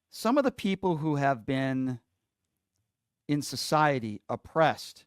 some of the people who have been in society oppressed,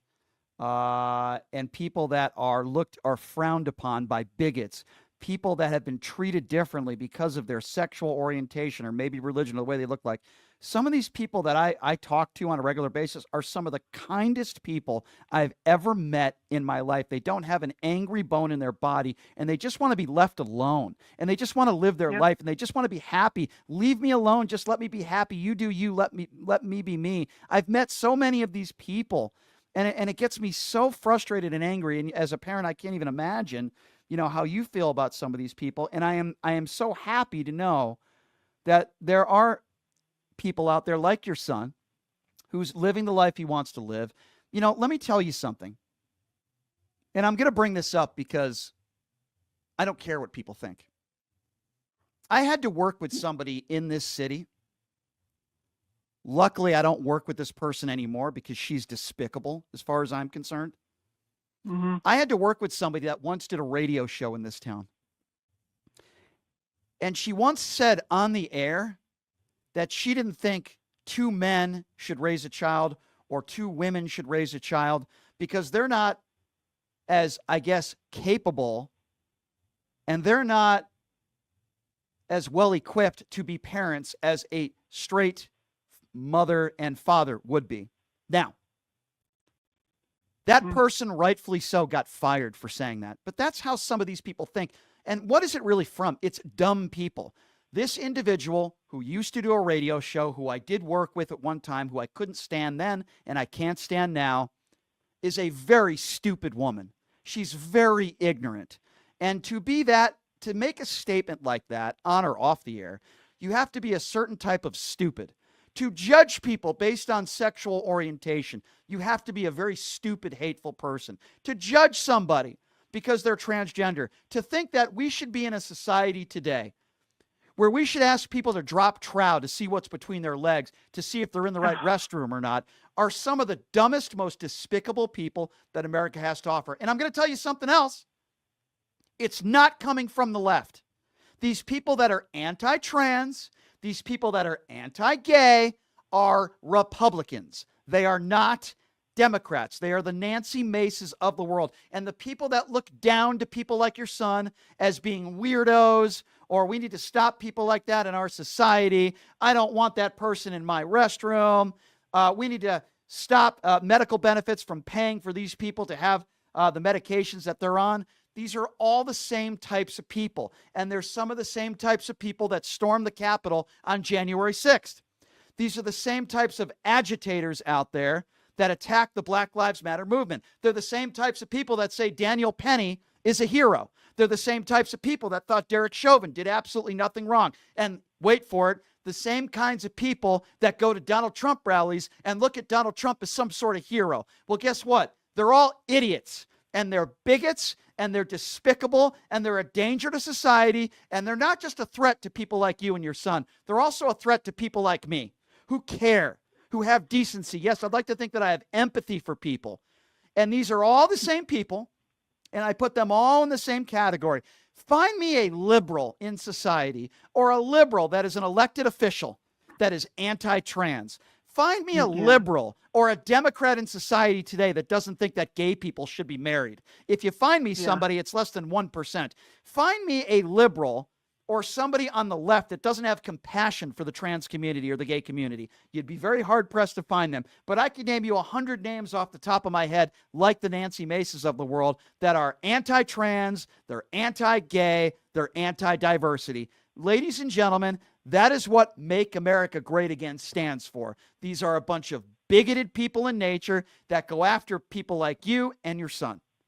and people that are frowned upon by bigots, people that have been treated differently because of their sexual orientation or maybe religion or the way they look like. Some of these people that I talk to on a regular basis are some of the kindest people I've ever met in my life. They don't have an angry bone in their body, and they just want to be left alone, and they just want to live their Yep. life, and they just want to be happy. Leave me alone. Just let me be happy. You do you. Let me be me. I've met so many of these people, and it gets me so frustrated and angry. And as a parent, I can't even imagine, how you feel about some of these people. And I am so happy to know that there are people out there like your son who's living the life he wants to live. Let me tell you something. And I'm going to bring this up because I don't care what people think. I had to work with somebody in this city. Luckily, I don't work with this person anymore because she's despicable as far as I'm concerned. Mm-hmm. I had to work with somebody that once did a radio show in this town. And she once said on the air that she didn't think two men should raise a child or two women should raise a child because they're not as, I guess, capable, and they're not as well equipped to be parents as a straight mother and father would be. Now, that person, rightfully so, got fired for saying that. But that's how some of these people think. And what is it really from? It's dumb people. This individual who used to do a radio show, who I did work with at one time, who I couldn't stand then and I can't stand now, is a very stupid woman. She's very ignorant. And to make a statement like that, on or off the air, you have to be a certain type of stupid. To judge people based on sexual orientation, you have to be a very stupid, hateful person. To judge somebody because they're transgender, to think that we should be in a society today where we should ask people to drop trow to see what's between their legs, to see if they're in the right restroom or not, are some of the dumbest, most despicable people that America has to offer. And I'm going to tell you something else. It's not coming from the left. These people that are anti-trans, these people that are anti-gay are Republicans. They are not Democrats. They are the Nancy Maces of the world. And the people that look down to people like your son as being weirdos, or we need to stop people like that in our society. I don't want that person in my restroom. We need to stop medical benefits from paying for these people to have the medications that they're on. These are all the same types of people. And there's some of the same types of people that stormed the Capitol on January 6th. These are the same types of agitators out there that attack the Black Lives Matter movement. They're the same types of people that say Daniel Penny is a hero. They're the same types of people that thought Derek Chauvin did absolutely nothing wrong. And wait for it, the same kinds of people that go to Donald Trump rallies and look at Donald Trump as some sort of hero. Well, guess what? They're all idiots, and they're bigots, and they're despicable, and they're a danger to society, and they're not just a threat to people like you and your son. They're also a threat to people like me who care, who have decency. Yes, I'd like to think that I have empathy for people. And these are all the same people, and I put them all in the same category. Find me a liberal in society, or a liberal that is an elected official that is anti-trans. Find me a liberal or a Democrat in society today that doesn't think that gay people should be married. If you find me somebody, it's less than 1%. Find me a liberal or somebody on the left that doesn't have compassion for the trans community or the gay community. You'd be very hard-pressed to find them. But I could name you 100 names off the top of my head, like the Nancy Maces of the world, that are anti-trans, they're anti-gay, they're anti-diversity. Ladies and gentlemen, that is what Make America Great Again stands for. These are a bunch of bigoted people in nature that go after people like you and your son.